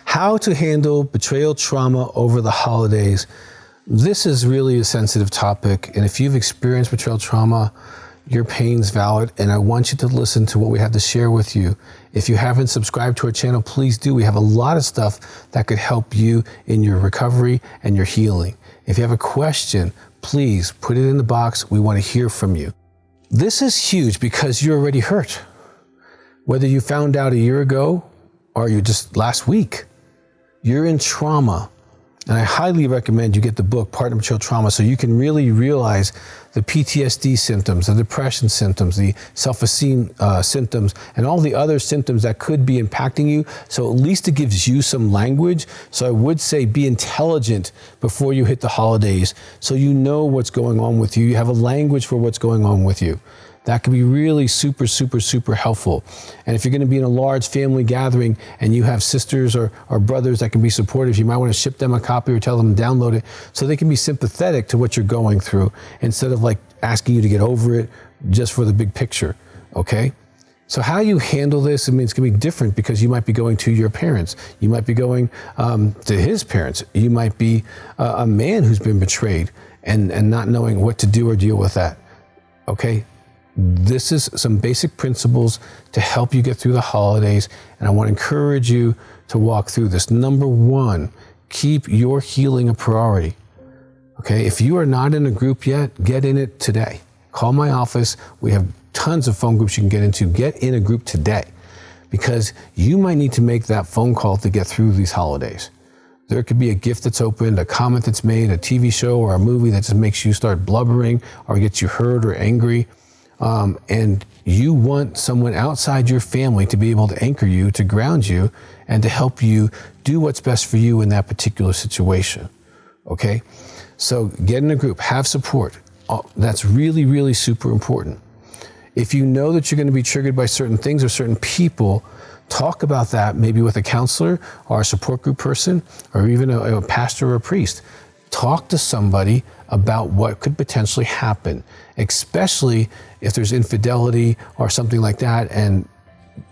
How to handle betrayal trauma over the holidays. This is really a sensitive topic, and if you've experienced betrayal trauma, your pain's valid, and I want you to listen to what we have to share with you. If you haven't subscribed to our channel, please do. We have a lot of stuff that could help you in your recovery and your healing. If you have a question, please put it in the box. We want to hear from you. This is huge because you're already hurt. Whether you found out a year ago or you just last week, you're in trauma. And I highly recommend you get the book, Partner Betrayal Trauma, so you can really realize the PTSD symptoms, the depression symptoms, the self-esteem symptoms, and all the other symptoms that could be impacting you. So at least it gives you some language. So I would say be intelligent before you hit the holidays so you know what's going on with you. You have a language for what's going on with you. That can be really super, super, super helpful. And if you're going to be in a large family gathering and you have sisters or brothers that can be supportive, you might want to ship them a copy or tell them to download it so they can be sympathetic to what you're going through instead of like asking you to get over it just for the big picture, okay? So how you handle this, I mean, it's going to be different because you might be going to your parents. You might be going to his parents. You might be a man who's been betrayed and not knowing what to do or deal with that, okay? This is some basic principles to help you get through the holidays, and I want to encourage you to walk through this. Number one, keep your healing a priority. Okay, if you are not in a group yet, get in it today. Call my office. We have tons of phone groups you can get into. Get in a group today because you might need to make that phone call to get through these holidays. There could be a gift that's opened, a comment that's made, a TV show or a movie that just makes you start blubbering or gets you hurt or angry. And you want someone outside your family to be able to anchor you, to ground you, and to help you do what's best for you in that particular situation, okay? So get in a group, have support. That's really, really super important. If you know that you're going to be triggered by certain things or certain people, talk about that maybe with a counselor or a support group person or even a pastor or a priest. Talk to somebody about what could potentially happen, especially if there's infidelity or something like that, and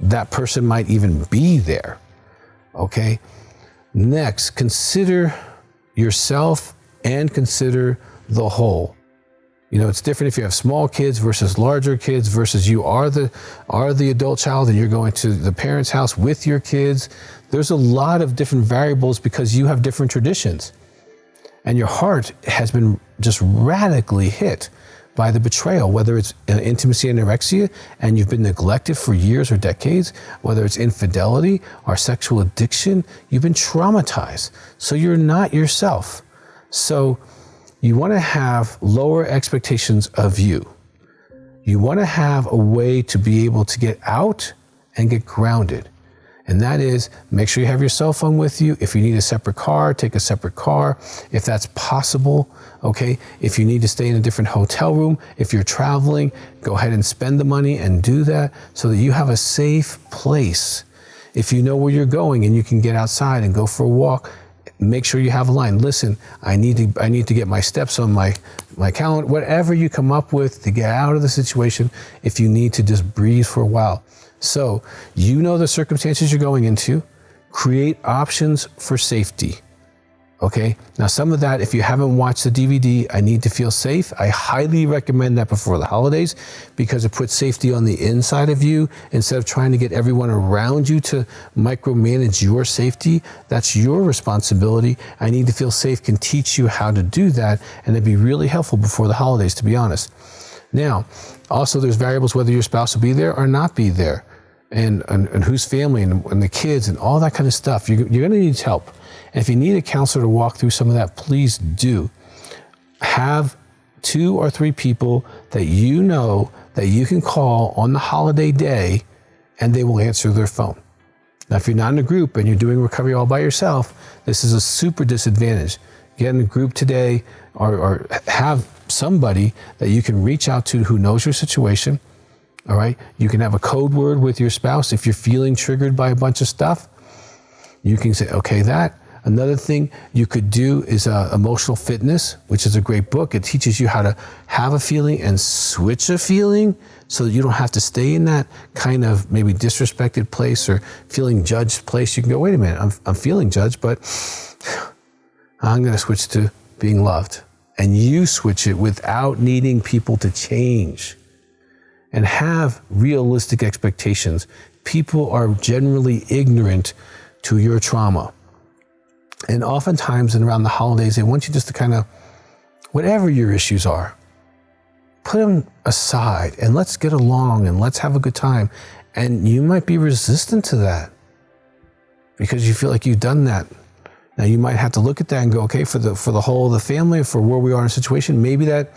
that person might even be there, okay? Next, consider yourself and consider the whole. You know, it's different if you have small kids versus larger kids versus you are the adult child and you're going to the parents' house with your kids. There's a lot of different variables because you have different traditions. And your heart has been just radically hit by the betrayal, whether it's intimacy and anorexia, and you've been neglected for years or decades, whether it's infidelity or sexual addiction, you've been traumatized. So you're not yourself. So you want to have lower expectations of you. You want to have a way to be able to get out and get grounded. And that is, make sure you have your cell phone with you. If you need a separate car, take a separate car, if that's possible, okay? If you need to stay in a different hotel room, if you're traveling, go ahead and spend the money and do that so that you have a safe place. If you know where you're going and you can get outside and go for a walk, make sure you have a line. Listen, I need to get my steps on my calendar, whatever you come up with to get out of the situation if you need to just breathe for a while. So you know the circumstances you're going into, create options for safety, okay? Now some of that, if you haven't watched the DVD, I Need to Feel Safe, I highly recommend that before the holidays because it puts safety on the inside of you instead of trying to get everyone around you to micromanage your safety. That's your responsibility. I Need to Feel Safe can teach you how to do that, and it'd be really helpful before the holidays, to be honest. Now, also there's variables whether your spouse will be there or not be there, and whose family and the kids and all that kind of stuff. You're going to need help. And if you need a counselor to walk through some of that, please do. Have 2 or 3 people that you know that you can call on the holiday day and they will answer their phone. Now, if you're not in a group and you're doing recovery all by yourself, this is a super disadvantage. Get in a group today or have somebody that you can reach out to who knows your situation, all right? You can have a code word with your spouse if you're feeling triggered by a bunch of stuff. You can say, okay, Another thing you could do is Emotional Fitness, which is a great book. It teaches you how to have a feeling and switch a feeling so that you don't have to stay in that kind of maybe disrespected place or feeling judged place. You can go, wait a minute, I'm feeling judged, but I'm going to switch to being loved. And you switch it without needing people to change. And have realistic expectations. People are generally ignorant to your trauma. And oftentimes, and around the holidays, they want you just to kind of, whatever your issues are, put them aside and let's get along and let's have a good time. And you might be resistant to that because you feel like you've done that. Now you might have to look at that and go, okay, for the whole of the family, for where we are in a situation, maybe that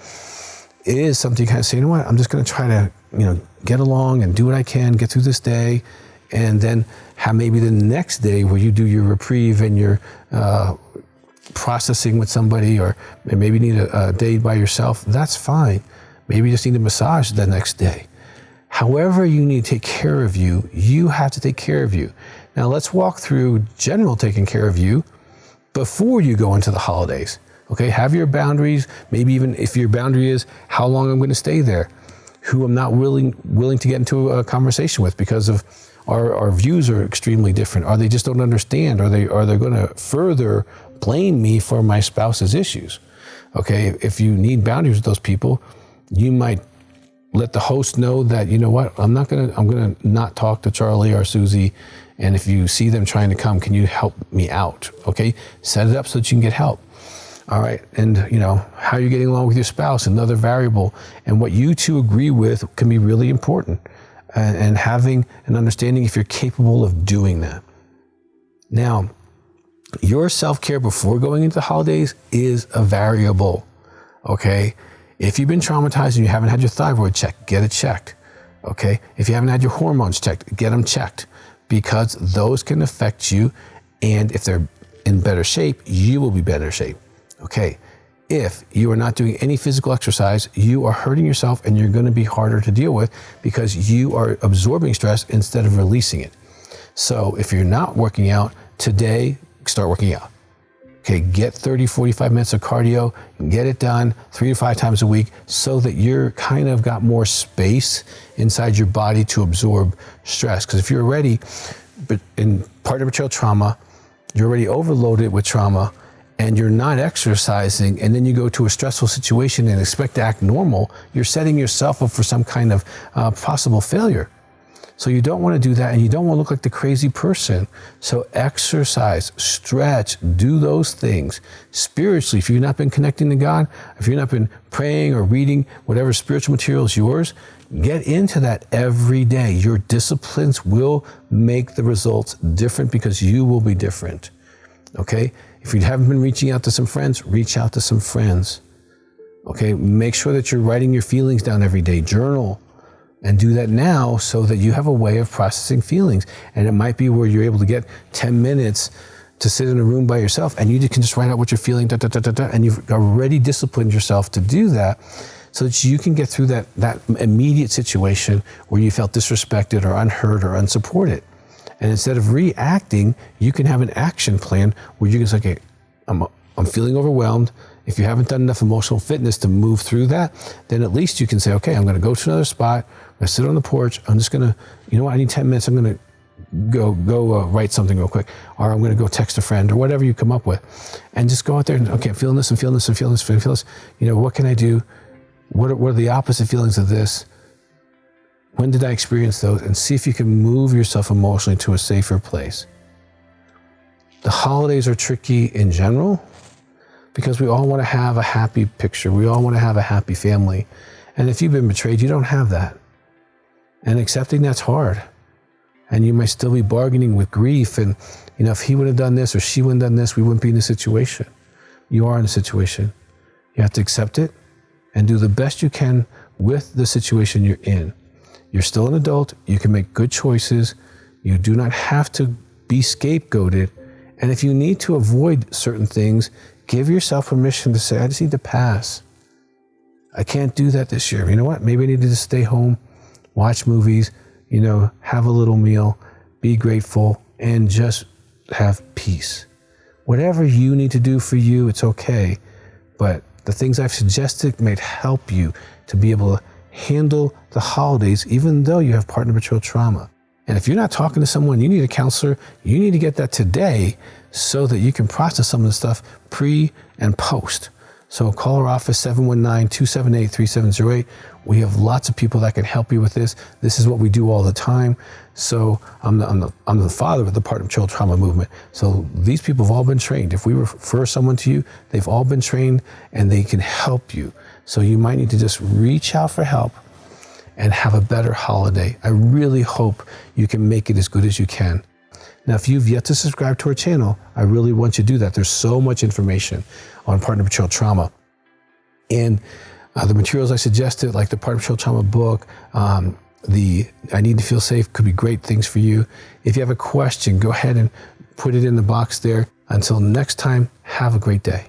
is something you kind of say, you know what, I'm just going to try to, get along and do what I can, get through this day, and then have maybe the next day where you do your reprieve and your processing with somebody, or maybe you need a day by yourself. That's fine. Maybe you just need a massage the next day. However you need to take care of you, you have to take care of you. Now let's walk through general taking care of you before you go into the holidays. Okay, have your boundaries. Maybe even if your boundary is how long I'm going to stay there, who I'm not willing to get into a conversation with because of our views are extremely different. Or they just don't understand. Are they going to further blame me for my spouse's issues? Okay, if you need boundaries with those people, you might let the host know that, you know what, I'm going to not talk to Charlie or Susie. And if you see them trying to come, can you help me out? Okay, set it up so that you can get help. All right, and how you're getting along with your spouse, another variable, and what you two agree with can be really important, and having an understanding if you're capable of doing that. Now, your self-care before going into the holidays is a variable, okay? If you've been traumatized and you haven't had your thyroid checked, get it checked, okay? If you haven't had your hormones checked, get them checked, because those can affect you, and if they're in better shape, you will be better shape. Okay, if you are not doing any physical exercise, you are hurting yourself and you're going to be harder to deal with because you are absorbing stress instead of releasing it. So if you're not working out today, start working out. Okay, get 30, 45 minutes of cardio, get it done 3 to 5 times a week so that you're kind of got more space inside your body to absorb stress. Because if you're already in part of betrayal trauma, you're already overloaded with trauma, and you're not exercising, and then you go to a stressful situation and expect to act normal, you're setting yourself up for some kind of possible failure. So you don't want to do that, and you don't want to look like the crazy person. So exercise, stretch, do those things. Spiritually, if you've not been connecting to God, if you've not been praying or reading whatever spiritual material is yours, get into that every day. Your disciplines will make the results different because you will be different. Okay? If you haven't been reaching out to some friends, reach out to some friends. Okay? Make sure that you're writing your feelings down every day. Journal. And do that now so that you have a way of processing feelings. And it might be where you're able to get 10 minutes to sit in a room by yourself and you can just write out what you're feeling, and you've already disciplined yourself to do that so that you can get through that immediate situation where you felt disrespected or unheard or unsupported. And instead of reacting, you can have an action plan where you can say, okay, I'm feeling overwhelmed. If you haven't done enough emotional fitness to move through that, then at least you can say, okay, I'm going to go to another spot. I'm going to sit on the porch. I'm just going to, I need 10 minutes. I'm going to go write something real quick. Or I'm going to go text a friend or whatever you come up with. And just go out there and, okay, I'm feeling this, I'm feeling this, I'm feeling this, I'm feeling this. What can I do? What are the opposite feelings of this? When did I experience those? And see if you can move yourself emotionally to a safer place. The holidays are tricky in general because we all want to have a happy picture. We all want to have a happy family. And if you've been betrayed, you don't have that. And accepting that's hard. And you might still be bargaining with grief. And, if he would have done this or she wouldn't have done this, we wouldn't be in a situation. You are in a situation. You have to accept it and do the best you can with the situation you're in. You're still an adult. You can make good choices. You do not have to be scapegoated. And if you need to avoid certain things, give yourself permission to say, I just need to pass. I can't do that this year. You know what? Maybe I need to just stay home, watch movies, have a little meal, be grateful, and just have peace. Whatever you need to do for you, it's okay. But the things I've suggested might help you to be able to handle the holidays, even though you have partner betrayal trauma. And if you're not talking to someone, you need a counselor, you need to get that today so that you can process some of the stuff pre and post. So call our office, 719-278-3708. We have lots of people that can help you with this. This is what we do all the time. So I'm the father of the partner betrayal trauma movement. So these people have all been trained. If we refer someone to you, they've all been trained and they can help you. So you might need to just reach out for help and have a better holiday. I really hope you can make it as good as you can. Now, if you've yet to subscribe to our channel, I really want you to do that. There's so much information on partner betrayal trauma. And the materials I suggested, like the partner betrayal trauma book, the I Need to Feel Safe could be great things for you. If you have a question, go ahead and put it in the box there. Until next time, have a great day.